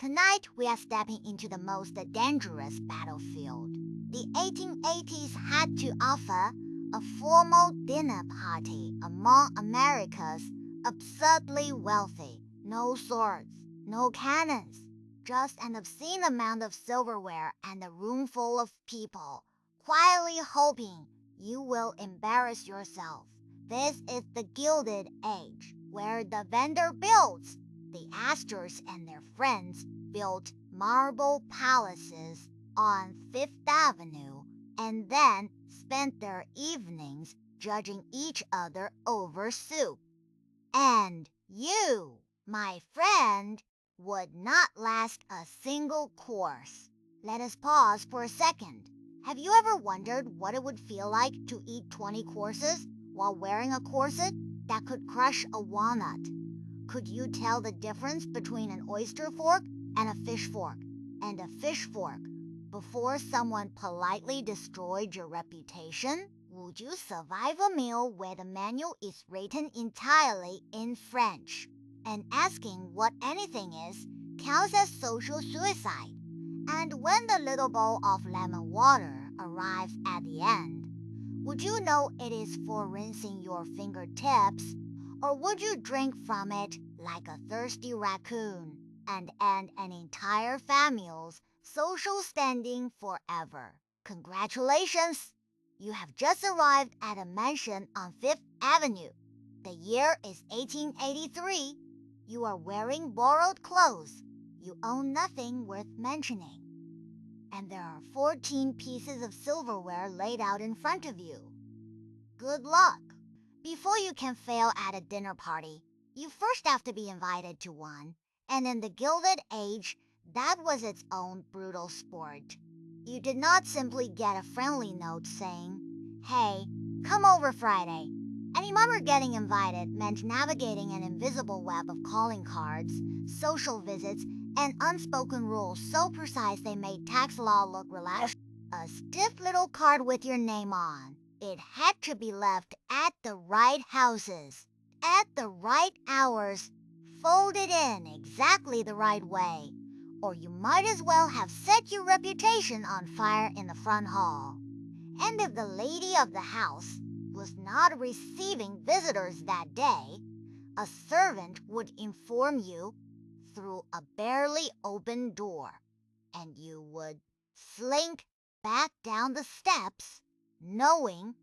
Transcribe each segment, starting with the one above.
Tonight, we are stepping into the most dangerous battlefield. The 1880s had to offer a formal dinner party among America's absurdly wealthy. No swords, no cannons, just an obscene amount of silverware and a room full of people, quietly hoping you will embarrass yourself. This is the Gilded Age, where the Vanderbilts, the Astors and their friends, built marble palaces on Fifth Avenue and then spent their evenings judging each other over soup. And you, my friend, would not last a single course. Let us pause for a second. Have you ever wondered what it would feel like to eat 20 courses while wearing a corset that could crush a walnut? Could you tell the difference between an oyster fork and a fish fork before someone politely destroyed your reputation? Would you survive a meal where the menu is written entirely in French, and asking what anything is counts as social suicide? And when the little bowl of lemon water arrives at the end, would you know it is for rinsing your fingertips, or would you drink from it like a thirsty raccoon and end an entire family's social standing forever? Congratulations! You have just arrived at a mansion on Fifth Avenue. The year is 1883. You are wearing borrowed clothes. You own nothing worth mentioning. And there are 14 pieces of silverware laid out in front of you. Good luck! Before you can fail at a dinner party, you first have to be invited to one. And in the Gilded Age, that was its own brutal sport. You did not simply get a friendly note saying, "Hey, come over Friday." Remember, getting invited meant navigating an invisible web of calling cards, social visits, and unspoken rules so precise they made tax law look relaxed. A stiff little card with your name on. It had to be left at the right houses, at the right hours, folded in exactly the right way, or you might as well have set your reputation on fire in the front hall. And if the lady of the house was not receiving visitors that day, a servant would inform you through a barely open door, and you would slink back down the steps, knowing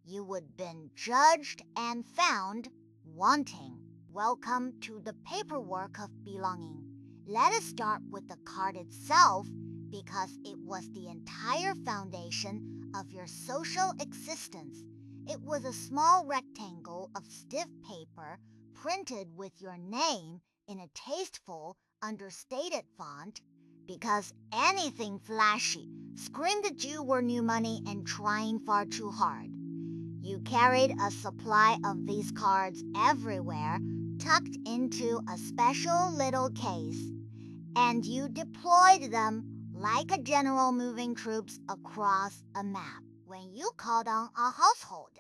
you would been judged and found wanting. Welcome to the paperwork of belonging. Let us start with the card itself, because it was the entire foundation of your social existence. It was a small rectangle of stiff paper printed with your name in a tasteful, understated font, because anything flashy screamed that you were new money and trying far too hard. You carried a supply of these cards everywhere, tucked into a special little case, and you deployed them like a general moving troops across a map. When you called on a household,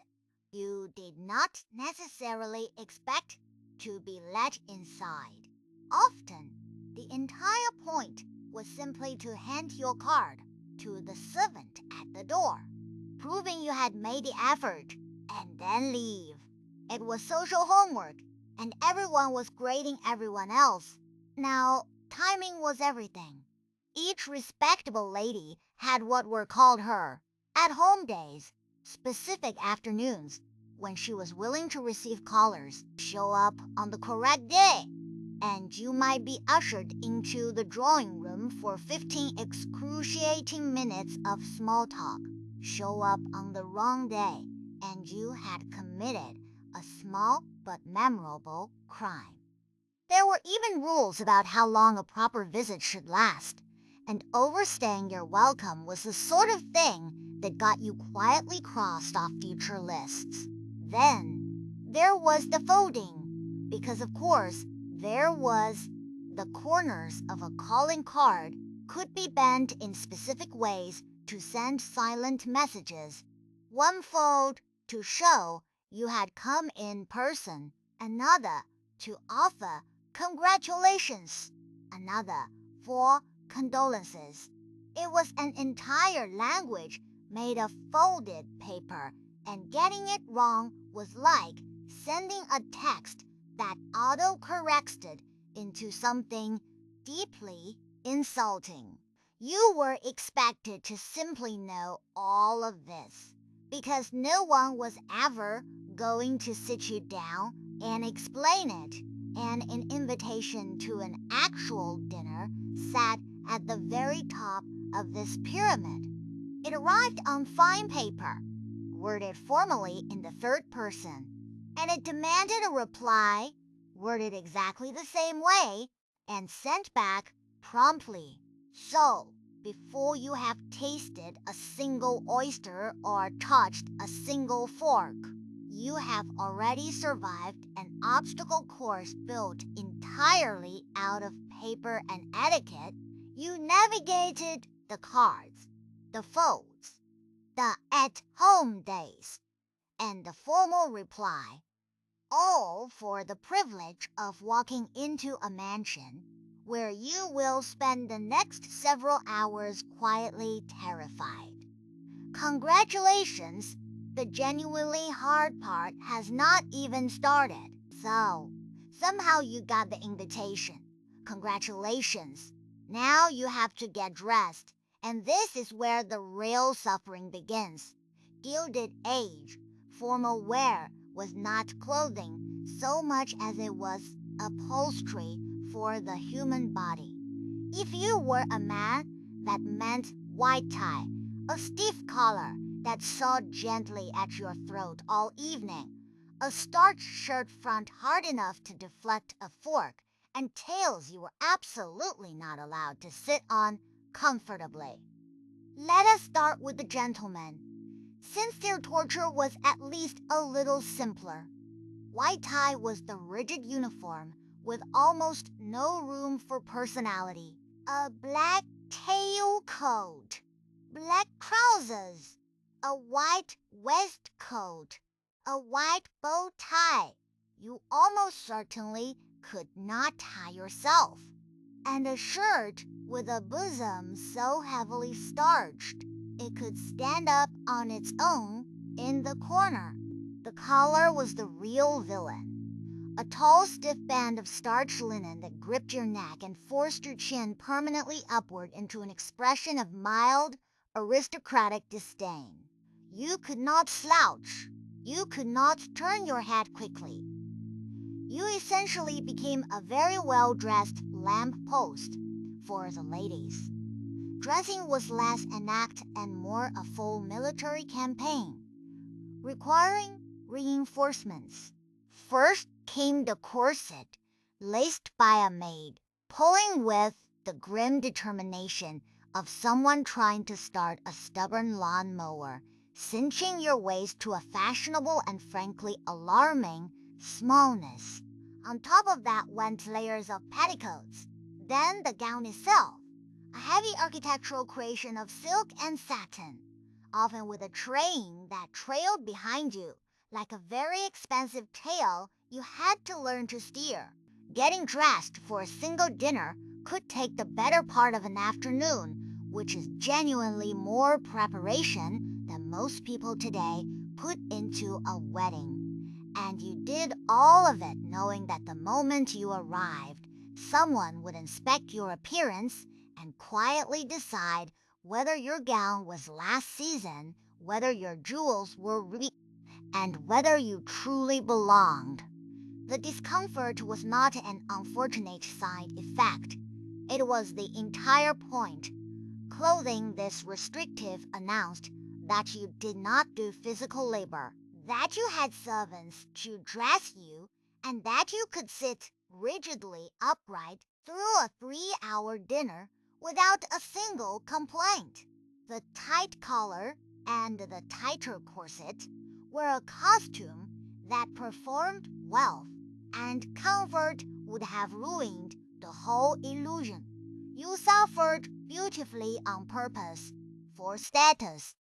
you did not necessarily expect to be let inside. Often, the entire point was simply to hand your card to the servant at the door, proving you had made the effort, and then leave. It was social homework, and everyone was grading everyone else. Now, timing was everything. Each respectable lady had what were called her at-home days, specific afternoons, when she was willing to receive callers. Show up on the correct day, and you might be ushered into the drawing room for 15 excruciating minutes of small talk. Show up on the wrong day, and you had committed a small but memorable crime. There were even rules about how long a proper visit should last, and overstaying your welcome was the sort of thing that got you quietly crossed off future lists. Then, there was the folding, because of course, there was the corners of a calling card could be bent in specific ways to send silent messages. One fold to show you had come in person, another to offer congratulations, another for condolences. It was an entire language made of folded paper, and getting it wrong was like sending a text that auto-corrected into something deeply insulting. You were expected to simply know all of this, because no one was ever going to sit you down and explain it, and an invitation to an actual dinner sat at the very top of this pyramid. It arrived on fine paper, worded formally in the third person, and it demanded a reply, worded exactly the same way, and sent back promptly. So, before you have tasted a single oyster or touched a single fork, you have already survived an obstacle course built entirely out of paper and etiquette. You navigated the cards, the folds, the at-home days, and the formal reply, all for the privilege of walking into a mansion where you will spend the next several hours quietly terrified. Congratulations, the genuinely hard part has not even started. So, somehow you got the invitation. Congratulations. Now you have to get dressed, and this is where the real suffering begins. Gilded Age, formal wear was not clothing so much as it was upholstery for the human body. If you were a man, that meant white tie, a stiff collar that sawed gently at your throat all evening, a starched shirt front hard enough to deflect a fork, and tails you were absolutely not allowed to sit on comfortably. Let us start with the gentlemen, since their torture was at least a little simpler. White tie was the rigid uniform with almost no room for personality. A black tailcoat, black trousers, a white waistcoat, a white bow tie. You almost certainly could not tie yourself. And a shirt with a bosom so heavily starched it could stand up on its own in the corner. The collar was the real villain. A tall, stiff band of starched linen that gripped your neck and forced your chin permanently upward into an expression of mild, aristocratic disdain. You could not slouch. You could not turn your head quickly. You essentially became a very well-dressed lamp post for the ladies. Dressing was less an act and more a full military campaign, requiring reinforcements. First came the corset, laced by a maid, pulling with the grim determination of someone trying to start a stubborn lawnmower, cinching your waist to a fashionable and frankly alarming smallness. On top of that went layers of petticoats, then the gown itself, a heavy architectural creation of silk and satin, often with a train that trailed behind you. Like a very expensive tail you had to learn to steer. Getting dressed for a single dinner could take the better part of an afternoon, which is genuinely more preparation than most people today put into a wedding. And you did all of it knowing that the moment you arrived, someone would inspect your appearance and quietly decide whether your gown was last season, whether your jewels were and whether you truly belonged. The discomfort was not an unfortunate side effect. It was the entire point. Clothing this restrictive announced that you did not do physical labor, that you had servants to dress you, and that you could sit rigidly upright through a 3-hour dinner without a single complaint. The tight collar and the tighter corset were a costume that performed wealth, and comfort would have ruined the whole illusion. You suffered beautifully on purpose, for status.